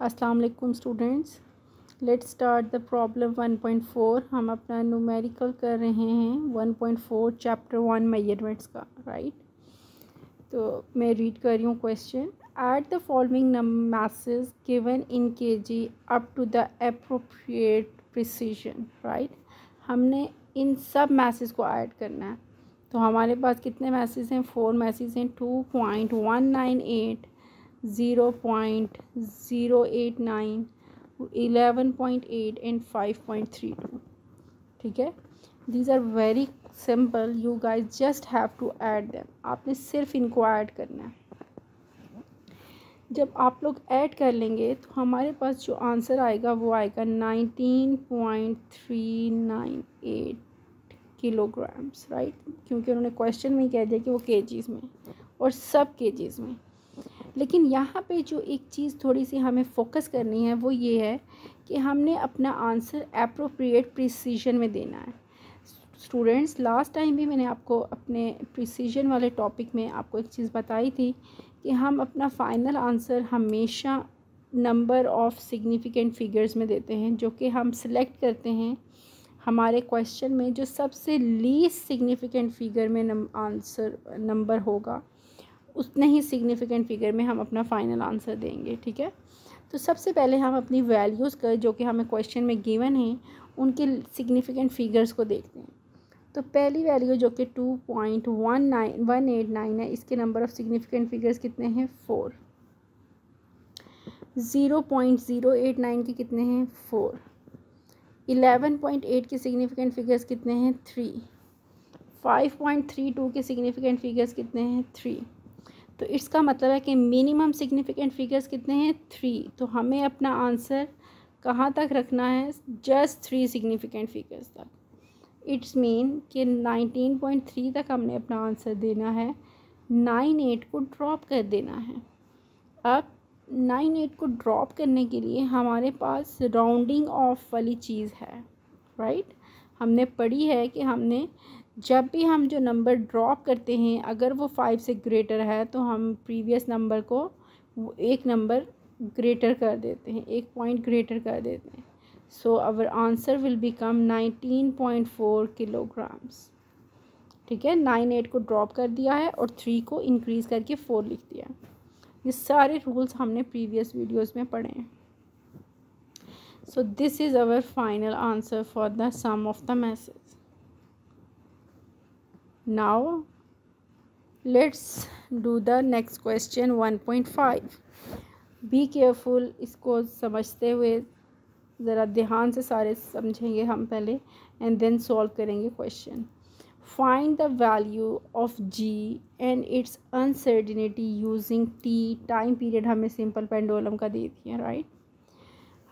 अस्सलाम वालेकुम students, let's start the problem 1.4। हम अपना न्यूमेरिकल कर रहे हैं 1.4 चैप्टर 1 मेजरमेंट्स का, राइट। तो मैं रीड कर रही हूँ question. At the following masses given in kg up to the appropriate precision, right. हमने इन सब मैसेज को ऐड करना है। तो हमारे पास कितने मैसेज हैं? 4 मैसेज हैं। 2.198, 0.089, 11.8 एंड 5.32। ठीक है, these are very simple, you guys just have to add them. आपने सिर्फ इनको ऐड करना है। जब आप लोग ऐड कर लेंगे तो हमारे पास जो आंसर आएगा वो आएगा 19.398 किलोग्राम्स, राइट। क्योंकि उन्होंने क्वेश्चन में कह दिया कि वो केजीज़ में और सब केजीज़ में। लेकिन यहाँ पे जो एक चीज़ थोड़ी सी हमें फोकस करनी है वो ये है कि हमने अपना आंसर एप्रोप्रिएट प्रिसीजन में देना है। स्टूडेंट्स, लास्ट टाइम भी मैंने आपको अपने प्रिसीजन वाले टॉपिक में आपको एक चीज़ बताई थी कि हम अपना फाइनल आंसर हमेशा नंबर ऑफ़ सिग्निफिकेंट फिगर्स में देते हैं, जो कि हम सिलेक्ट करते हैं हमारे क्वेश्चन में जो सबसे लीस्ट सिग्निफिकेंट फिगर में आंसर नंबर होगा, उतने ही सिग्निफिकेंट फिगर में हम अपना फाइनल आंसर देंगे। ठीक है, तो सबसे पहले हम अपनी वैल्यूज़ का जो कि हमें क्वेश्चन में गिवन है उनके सिग्निफिकेंट फिगर्स को देखते हैं। तो पहली वैल्यू जो कि 2.189 है, इसके नंबर ऑफ़ सिग्निफिकेंट फिगर्स कितने हैं? 4। 0.089 के कितने हैं? 4। 11.8 के सिग्निफिकेंट फिगर्स कितने हैं? 3। 5.32 के सिग्निफिकेंट फिगर्स कितने हैं? 3। तो इसका मतलब है कि मिनिमम सिग्निफिकेंट फिगर्स कितने हैं? 3। तो हमें अपना आंसर कहाँ तक रखना है? जस्ट 3 सिग्निफिकेंट फिगर्स तक। इट्स मीन कि 19.3 तक हमने अपना आंसर देना है, 98 को ड्रॉप कर देना है। अब 98 को ड्रॉप करने के लिए हमारे पास राउंडिंग ऑफ वाली चीज़ है, राइट। हमने पढ़ी है कि हमने जब भी हम जो नंबर ड्रॉप करते हैं, अगर वो 5 से ग्रेटर है तो हम प्रीवियस नंबर को एक नंबर ग्रेटर कर देते हैं, एक पॉइंट ग्रेटर कर देते हैं। So our answer will become 19.4 kilograms. ठीक है, 98 को ड्रॉप कर दिया है और 3 को इंक्रीज़ करके 4 लिख दिया। ये सारे रूल्स हमने प्रीवियस वीडियोस में पढ़े हैं। So this is our final answer for the sum of the message. Now let's do the next question 1.5। Be careful, इसको समझते हुए ज़रा ध्यान से सारे समझेंगे हम पहले एंड देन सॉल्व करेंगे question. Find the value of g and its uncertainty using T. Time period हमें सिंपल पेंडुलम का दे दिया, राइट।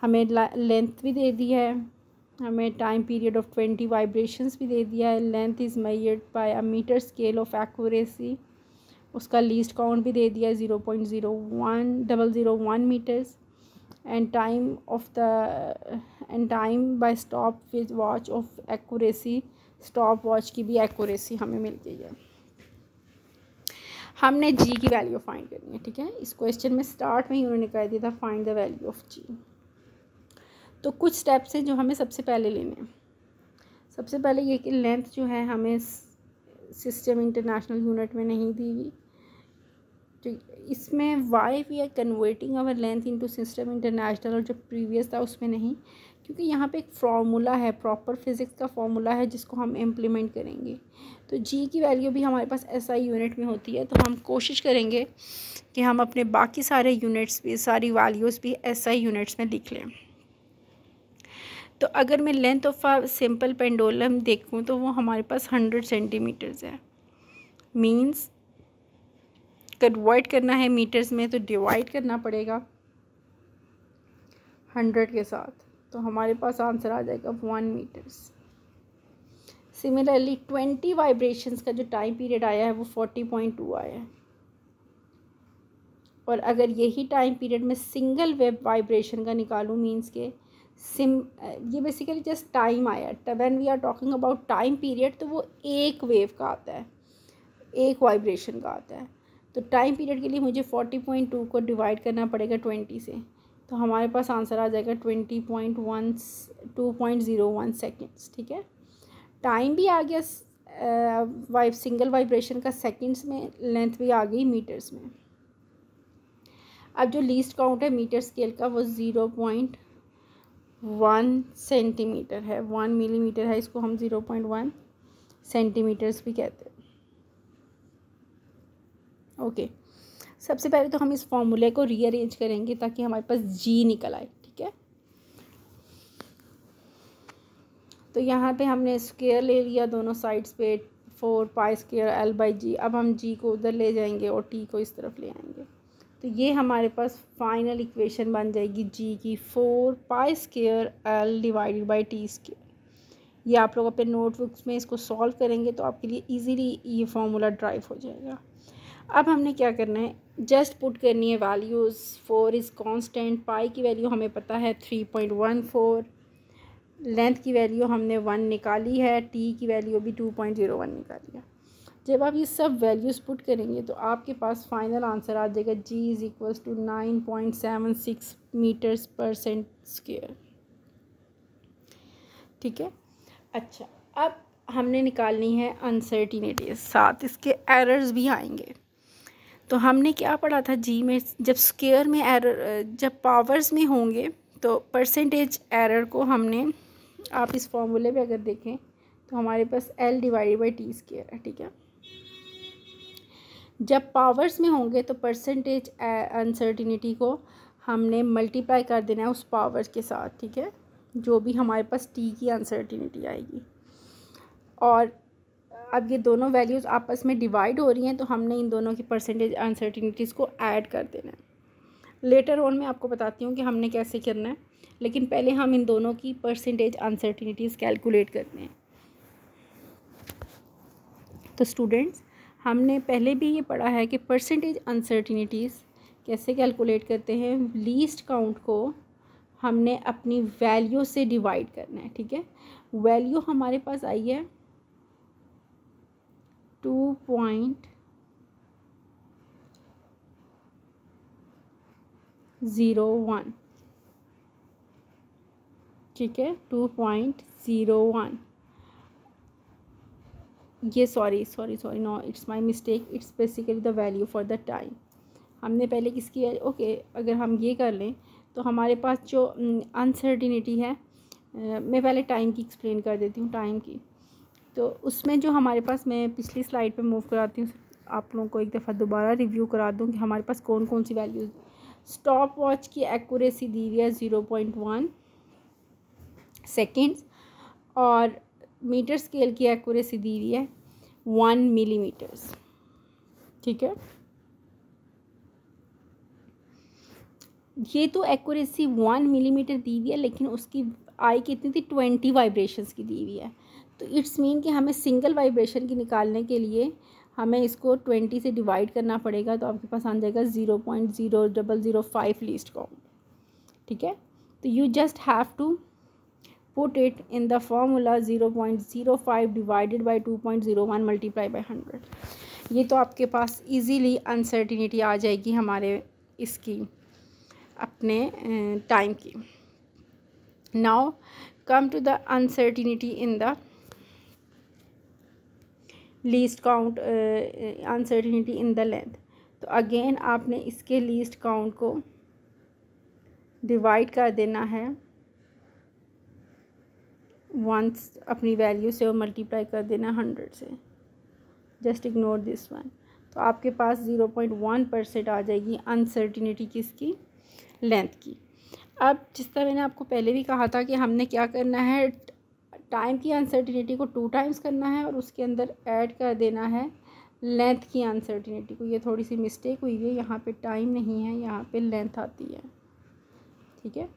हमें लेंथ भी दे दी है, हमें टाइम पीरियड ऑफ 20 वाइब्रेशंस भी दे दिया है। Length is measured by a metre scale of accuracy, उसका लीस्ट काउंट भी दे दिया है 0.01001 metres. And time by stop with watch of accuracy, stop watch की भी एक्यूरेसी हमें मिल गई है। हमने जी की वैल्यू फाइंड करनी है। ठीक है, इस क्वेश्चन में स्टार्ट में ही उन्होंने कह दिया था फाइंड द वैल्यू ऑफ जी। तो कुछ स्टेप्स हैं जो हमें सबसे पहले लेने हैं। सबसे पहले ये कि लेंथ जो है हमें सिस्टम इंटरनेशनल यूनिट में नहीं दी हुई। तो इसमें why we are converting our length into system international, और जो प्रीवियस था उसमें नहीं, क्योंकि यहाँ पे एक फार्मूला है, प्रॉपर फिज़िक्स का फार्मूला है जिसको हम इम्प्लीमेंट करेंगे। तो जी की वैल्यू भी हमारे पास एसआई यूनिट में होती है, तो हम कोशिश करेंगे कि हम अपने बाकी सारे यूनिट्स भी, सारी वैल्यूज़ भी एसआई यूनिट्स में लिख लें। तो अगर मैं length of a simple pendulum देखूँ तो वो हमारे पास 100 सेंटीमीटर्स है। मींस कन्वर्ट करना है मीटर्स में तो डिवाइड करना पड़ेगा 100 के साथ, तो हमारे पास आंसर आ जाएगा 1 मीटर्स। सिमिलरली 20 वाइब्रेशंस का जो टाइम पीरियड आया है वो 40.2 आया है। और अगर यही टाइम पीरियड में सिंगल वेव वाइब्रेशन का निकालूँ, मींस के ये बेसिकली जस्ट टाइम आया। When we are talking about time period तो वो एक वेव का आता है, एक वाइब्रेशन का आता है। तो टाइम पीरियड के लिए मुझे 40.2 को डिवाइड करना पड़ेगा 20 से, तो हमारे पास आंसर आ जाएगा 2.01 सेकेंड्स। ठीक है, टाइम भी आ गया सिंगल वाइब्रेशन का सेकेंड्स में, लेंथ भी आ गई मीटर्स में। अब जो लीस्ट काउंट है मीटर स्केल का वो 0.1 सेंटीमीटर है, 1 मिलीमीटर है, इसको हम 0.1 सेंटीमीटर्स भी कहते हैं। ओके, सबसे पहले तो हम इस फॉर्मूले को रीअरेंज करेंगे ताकि हमारे पास जी निकल आए। ठीक है, तो यहाँ पे हमने स्क्वायर ले लिया दोनों साइड्स पे, 4 पाई स्क्वायर एल बाई जी। अब हम जी को उधर ले जाएंगे और टी को इस तरफ ले आएंगे, तो ये हमारे पास फाइनल इक्वेशन बन जाएगी जी की 4 pi square L divided by T square. ये आप लोग अपने नोटबुक्स में इसको सॉल्व करेंगे तो आपके लिए इजीली ये फार्मूला ड्राइव हो जाएगा। अब हमने क्या करना है, जस्ट पुट करनी है वैल्यूज़। 4 इज़ कांस्टेंट, पाई की वैल्यू हमें पता है 3.14, लेंथ की वैल्यू हमने 1 निकाली है, टी की वैल्यू भी 2.01 निकाली है। जब आप ये सब वैल्यूज़ पुट करेंगे तो आपके पास फाइनल आंसर आ जाएगा जी इज़ इक्वल्स टू 9.76 मीटर्स पर सेंट स्क्वायर। ठीक है, अच्छा, अब हमने निकालनी है अनसर्टिनिटीज, साथ इसके एरर्स भी आएंगे। तो हमने क्या पढ़ा था जी में, जब स्क्वायर में एरर, जब पावर्स में होंगे तो परसेंटेज एरर को हमने, आप इस फॉर्मूले पे अगर देखें तो हमारे पास L divided by T square है। ठीक है, जब पावर्स में होंगे तो परसेंटेज अनसर्टिनिटी को हमने मल्टीप्लाई कर देना है उस पावर के साथ। ठीक है, जो भी हमारे पास टी की अनसर्टिनिटी आएगी, और अब ये दोनों वैल्यूज़ आपस में डिवाइड हो रही हैं तो हमने इन दोनों की परसेंटेज अनसर्टिनिटीज़ को ऐड कर देना है। लेटर ऑन मैं आपको बताती हूँ कि हमने कैसे करना है, लेकिन पहले हम इन दोनों की परसेंटेज अनसर्टिनिटीज़ कैलकुलेट करते हैं। तो स्टूडेंट्स, हमने पहले भी ये पढ़ा है कि परसेंटेज अनसर्टिनिटीज़ कैसे कैलकुलेट करते हैं। लीस्ट काउंट को हमने अपनी वैल्यू से डिवाइड करना है। ठीक है, वैल्यू हमारे पास आई है 2.01। ठीक है, 2.01, ये sorry no, it's my mistake, it's basically the value for the time. हमने पहले किसकी, ओके, अगर हम ये कर लें तो हमारे पास जो अनसर्टिनिटी है, मैं पहले टाइम की एक्सप्लेन कर देती हूँ। टाइम की तो उसमें जो हमारे पास, मैं पिछली स्लाइड पे मूव कराती हूँ, आप लोगों को एक दफ़ा दोबारा रिव्यू करा दूँ कि हमारे पास कौन कौन सी वैल्यूज़। स्टॉप वॉच की एक्यूरेसी दी हुई है 0.1 सेकेंड्स, और मीटर स्केल की एक्यूरेसी दी हुई है 1 मिलीमीटर्स। ठीक है, ये तो एक्यूरेसी 1 मिलीमीटर दी हुई है, लेकिन उसकी आई कितनी थी, 20 वाइब्रेशंस की दी हुई है। तो इट्स मीन कि हमें सिंगल वाइब्रेशन की निकालने के लिए हमें इसको 20 से डिवाइड करना पड़ेगा, तो आपके पास आ जाएगा 0.0005 लीस्ट काउंट। ठीक है, तो you just have to put it in the formula 0.05 divided by 2.01 multiply by 100। ये तो आपके पास इजीली अनसर्टिनिटी आ जाएगी हमारे इसकी, अपने टाइम की। Now come to the uncertainty in the least count, uncertainty in the length. तो अगेन आपने इसके लीस्ट काउंट को डिवाइड कर देना है वंस अपनी वैल्यू से, और मल्टीप्लाई कर देना 100 से। Just ignore this one. तो आपके पास 0.1% आ जाएगी अनसर्टिनिटी किसकी, लेंथ की। अब जिस तरह मैंने आपको पहले भी कहा था कि हमने क्या करना है, टाइम की अनसर्टिनिटी को 2 टाइम्स करना है और उसके अंदर ऐड कर देना है लेंथ की अनसर्टिनिटी को। ये थोड़ी सी मिस्टेक हुई है, यहाँ पे टाइम नहीं है, यहाँ पे लेंथ आती है। ठीक है,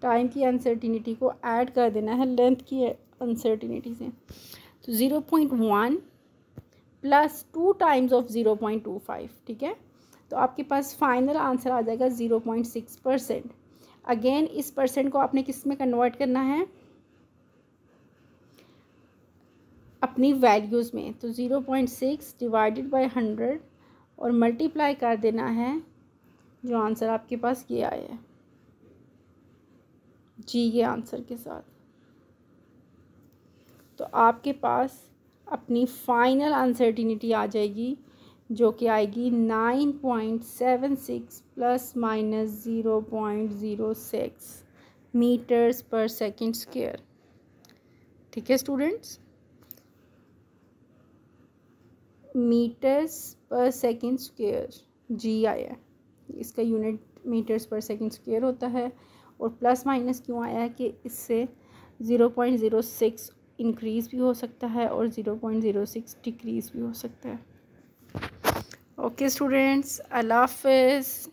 टाइम की अनसर्टिनिटी को ऐड कर देना है लेंथ की अनसर्टिनिटी से। तो 0.1 प्लस 2 टाइम्स ऑफ 0.25। ठीक है, तो आपके पास फाइनल आंसर आ जाएगा 0.6%। अगेन इस परसेंट को आपने किस में कन्वर्ट करना है, अपनी वैल्यूज़ में। तो 0.6 डिवाइडेड बाई 100 और मल्टीप्लाई कर देना है, जो आंसर आपके पास ये आया है। जी के आंसर के साथ। तो आपके पास अपनी फाइनल अनसर्टिनिटी आ जाएगी, जो कि आएगी 9.76 प्लस माइनस 0.06 मीटर्स पर सेकंड स्क्वायर। ठीक है स्टूडेंट्स, मीटर्स पर सेकंड स्क्वायर जी आया है, इसका यूनिट मीटर्स पर सेकंड स्क्वायर होता है। और प्लस माइनस क्यों आया है कि इससे 0.06 इंक्रीज़ भी हो सकता है और 0.06 डिक्रीज़ भी हो सकता है। ओके स्टूडेंट्स, अल्लाह हाफ़िज़।